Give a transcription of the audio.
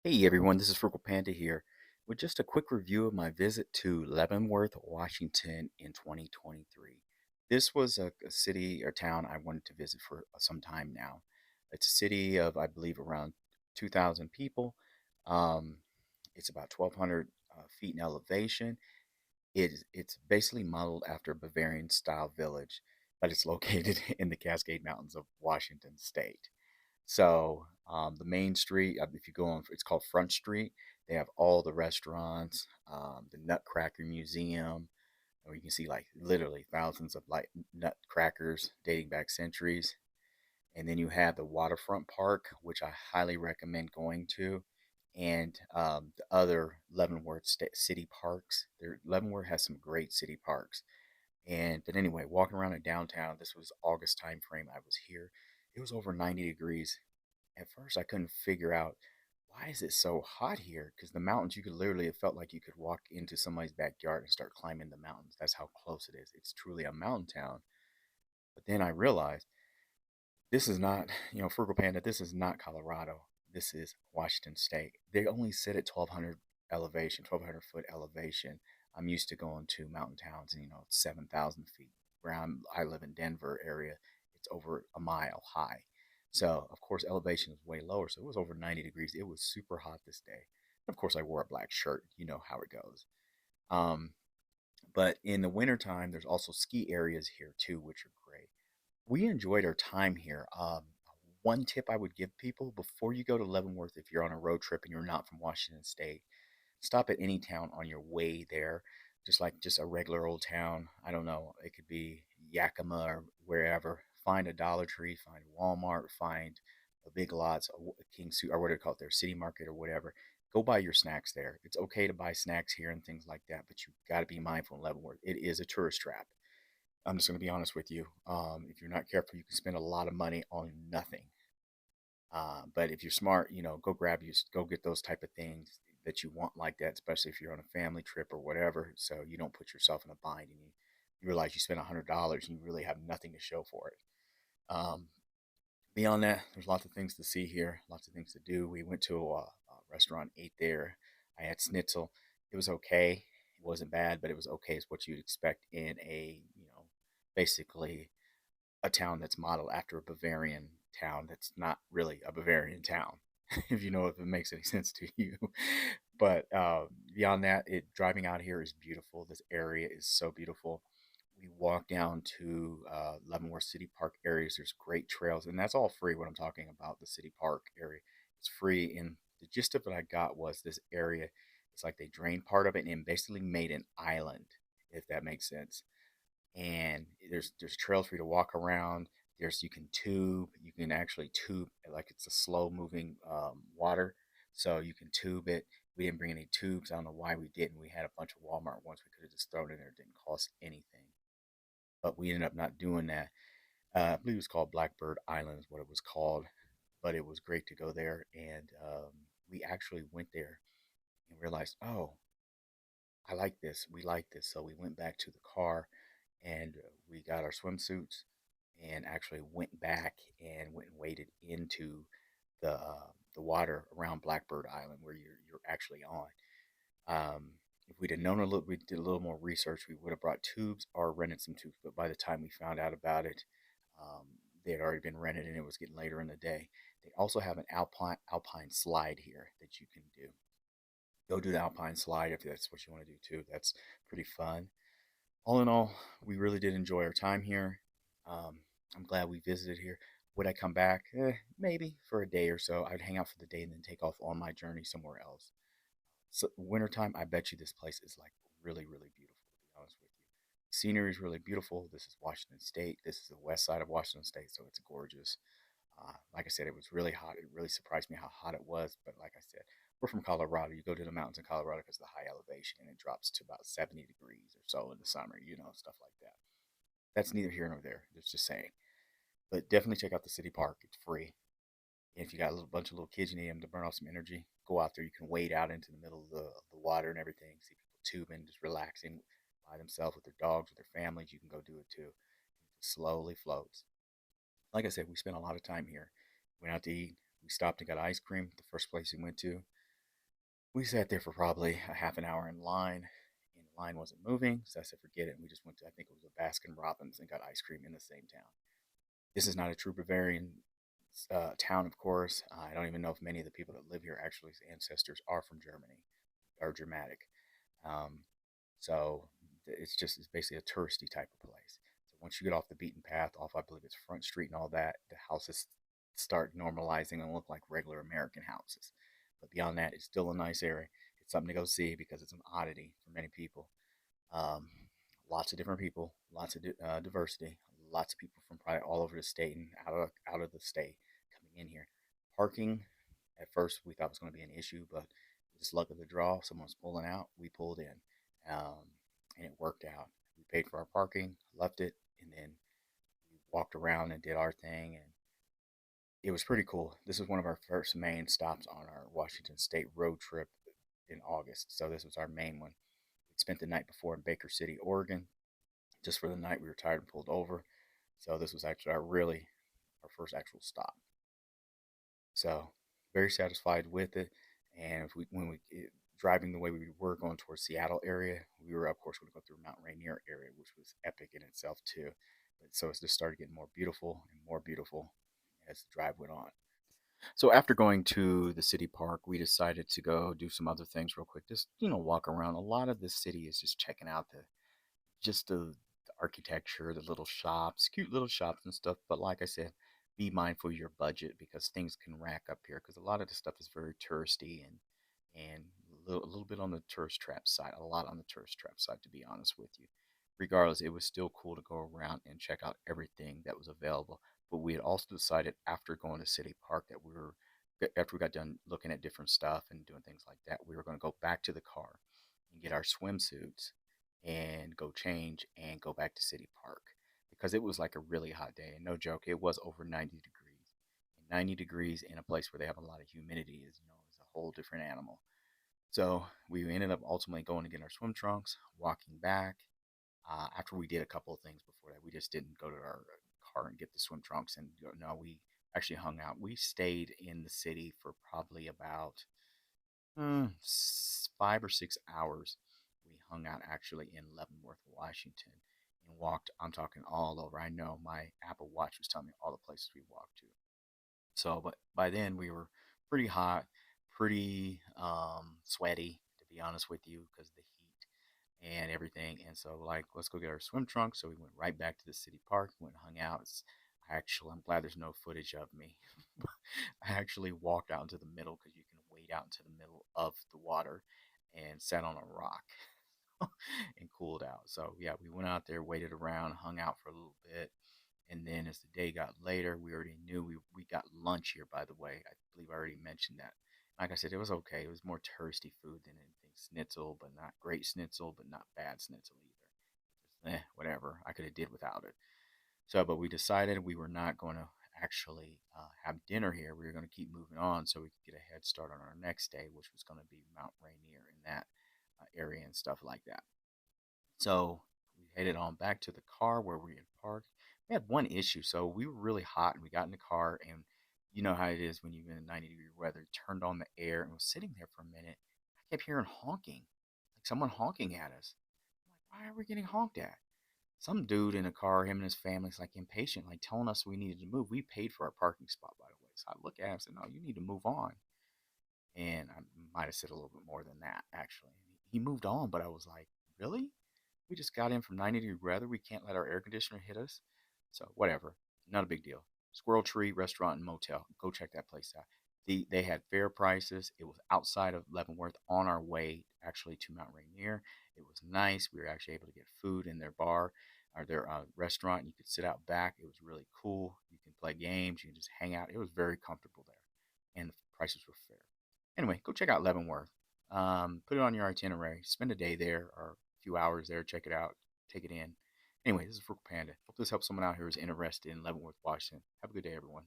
Hey everyone, this is Frugal Panda here with just a quick review of my visit to Leavenworth, Washington in 2023. This was a city or town I wanted to visit for some time now. It's a city of, I believe, around 2,000 people. Um, it's about 1,200 feet in elevation. It's basically modeled after a Bavarian style village, but it's located in the Cascade Mountains of Washington State. So the main street, if you go on, it's called Front Street. They have all the restaurants, the Nutcracker Museum, where you can see like literally thousands of like nutcrackers dating back centuries. And then you have the Waterfront Park, which I highly recommend going to, and the other Leavenworth city parks. Leavenworth has some great city parks. But anyway, walking around in downtown, this was August time frame I was here. It was over 90 degrees. At first, I couldn't figure out why is it so hot here? Because the mountains, you could literally, it felt like you could walk into somebody's backyard and start climbing the mountains. That's how close it is. It's truly a mountain town. But then I realized this is not, Frugal Panda, this is not Colorado. This is Washington State. They only sit at 1,200 elevation, 1,200-foot elevation. I'm used to going to mountain towns, 7,000 feet. I live in Denver area, it's over a mile high. So, of course, elevation is way lower. So it was over 90 degrees. It was super hot this day. Of course, I wore a black shirt. You know how it goes. Um, but in the wintertime, there's also ski areas here too, which are great. We enjoyed our time here. One tip I would give people before you go to Leavenworth, if you're on a road trip and you're not from Washington State, stop at any town on your way there, just a regular old town. I don't know, it could be Yakima or wherever. Find a Dollar Tree, find Walmart, find a Big Lots, a King Su or what do they call it there, City Market or whatever. Go buy your snacks there. It's okay to buy snacks here and things like that, but you got to be mindful in Leavenworth. It is a tourist trap. I'm just going to be honest with you. If you're not careful, you can spend a lot of money on nothing. But if you're smart, go get those type of things that you want like that, especially if you're on a family trip or whatever. So you don't put yourself in a bind and you realize you spent $100 and you really have nothing to show for it. Um, Beyond that, there's lots of things to see here, lots of things to do. We went to a restaurant, ate there. I had schnitzel. It was okay. It wasn't bad, but it was okay. It's what you'd expect in basically a town that's modeled after a Bavarian town that's not really a Bavarian town, if it makes any sense to you. But beyond that, driving out here is beautiful. This area is so beautiful. We walk down to Leavenworth City Park areas. There's great trails, and that's all free. What I'm talking about, the city park area, it's free. And the gist of it I got was this area. It's like they drained part of it and basically made an island, if that makes sense. And there's trails for you to walk around. You can tube. You can actually tube like it's a slow moving water, so you can tube it. We didn't bring any tubes. I don't know why we didn't. We had a bunch of Walmart ones we could have just thrown in there. It didn't cost anything, but we ended up not doing that. I believe it was called Blackbird Island is what it was called, but it was great to go there. And we actually went there and realized, oh, I like this. We like this. So we went back to the car and we got our swimsuits and actually went back and went and waded into the water around Blackbird Island where you're actually on. If we'd have known a little, we did a little more research, we would have brought tubes or rented some tubes. But by the time we found out about it, um, they had already been rented and it was getting later in the day. They also have an alpine slide here that you can do. Go do the alpine slide if that's what you want to do too. That's pretty fun. All in all, we really did enjoy our time here. I'm glad we visited here. Would I come back? Maybe for a day or so. I'd hang out for the day and then take off on my journey somewhere else. So wintertime, I bet you this place is like really, really beautiful, to be honest with you. Scenery is really beautiful. This is Washington State. This is the west side of Washington State, so it's gorgeous. Like I said, it was really hot. It really surprised me how hot it was. But like I said, we're from Colorado. You go to the mountains in Colorado because of the high elevation, and it drops to about 70 degrees or so in the summer, stuff like that. That's neither here nor there. It's just saying. But definitely check out the city park. It's free. And if you got a little bunch of little kids, you need them to burn off some energy, go out there. You can wade out into the middle of the water and everything. See people tubing, just relaxing by themselves with their dogs, with their families. You can go do it too. It just slowly floats. Like I said, we spent a lot of time here. Went out to eat. We stopped and got ice cream. The first place we went to. We sat there for probably a half an hour in line, and the line wasn't moving. So I said, forget it. And we just went to, I think it was a Baskin Robbins, and got ice cream in the same town. This is not a true Bavarian town, of course. I don't even know if many of the people that live here actually ancestors are from Germany or Germanic. Um, so it's basically a touristy type of place. So once you get off the beaten path, off I believe it's Front Street and all that, the houses start normalizing and look like regular American houses. But beyond that, it's still a nice area. It's something to go see because it's an oddity for many people. Um, Lots of different people, lots of diversity, lots of people from probably all over the state and out of the state coming in here. Parking, at first we thought was going to be an issue, but just luck of the draw. Someone was pulling out, we pulled in, um, and it worked out. We paid for our parking, left it, and then we walked around and did our thing, and it was pretty cool. This was one of our first main stops on our Washington State road trip in August, so this was our main one. We spent the night before in Baker City, Oregon, just for the night. We were tired and pulled over. So this was actually our first actual stop. So very satisfied with it. And if we when we driving the way we were going towards Seattle area, we were of course going to go through Mount Rainier area, which was epic in itself too. But so it just started getting more beautiful and more beautiful as the drive went on. So after going to the city park, we decided to go do some other things real quick. Just walk around. A lot of the city is just checking out the architecture, the little shops, cute little shops and stuff. But like I said, be mindful of your budget because things can rack up here. Because a lot of the stuff is very touristy and a little bit on the tourist trap side, a lot on the tourist trap side, to be honest with you. Regardless, it was still cool to go around and check out everything that was available. But we had also decided after going to City Park that after we got done looking at different stuff and doing things like that, we were going to go back to the car and get our swimsuits and go change and go back to City Park because it was like a really hot day. And no joke, it was over 90 degrees. And 90 degrees in a place where they have a lot of humidity is a whole different animal. So we ended up ultimately going to get our swim trunks, walking back. After we did a couple of things before that, we just didn't go to our car and get the swim trunks and go. No, we actually hung out. We stayed in the city for probably about 5 or 6 hours. We hung out actually in Leavenworth, Washington, and walked. I'm talking all over. I know my Apple Watch was telling me all the places we walked to. So, but by then we were pretty hot, pretty sweaty, to be honest with you, because of the heat and everything. And so, like, let's go get our swim trunks. So we went right back to the city park, went and hung out. I'm glad there's no footage of me. I actually walked out into the middle because you can wade out into the middle of the water and sat on a rock and cooled out. So yeah, we went out there, waited around, hung out for a little bit, and then as the day got later, we already knew we got lunch here. By the way, I believe I already mentioned that. Like I said, it was okay. It was more touristy food than anything. Schnitzel, but not great schnitzel, but not bad schnitzel either. Just whatever. I could have did without it. So, but we decided we were not going to actually have dinner here. We were going to keep moving on so we could get a head start on our next day, which was going to be Mount Rainier in that area and stuff like that. So we headed on back to the car where we had parked. We had one issue. So we were really hot and we got in the car, and you know how it is when you're in 90-degree weather, turned on the air and was sitting there for a minute. I kept hearing honking, like someone honking at us. I'm like, why are we getting honked at? Some dude in a car, him and his family's like impatient, like telling us we needed to move. We paid for our parking spot, by the way. So I look at him and said, no, you need to move on. And I might have said a little bit more than that, actually. He moved on, but I was like, really? We just got in from 90-degree weather. We can't let our air conditioner hit us. So, whatever. Not a big deal. Squirrel Tree Restaurant and Motel. Go check that place out. They had fair prices. It was outside of Leavenworth on our way actually to Mount Rainier. It was nice. We were actually able to get food in their bar or their restaurant. You could sit out back. It was really cool. You can play games. You can just hang out. It was very comfortable there. And the prices were fair. Anyway, go check out Leavenworth. Put it on your itinerary. Spend a day there or a few hours there. Check it out. Take it in. Anyway, this is Frugal Panda. Hope this helps someone out here who's interested in Leavenworth, Washington. Have a good day, everyone.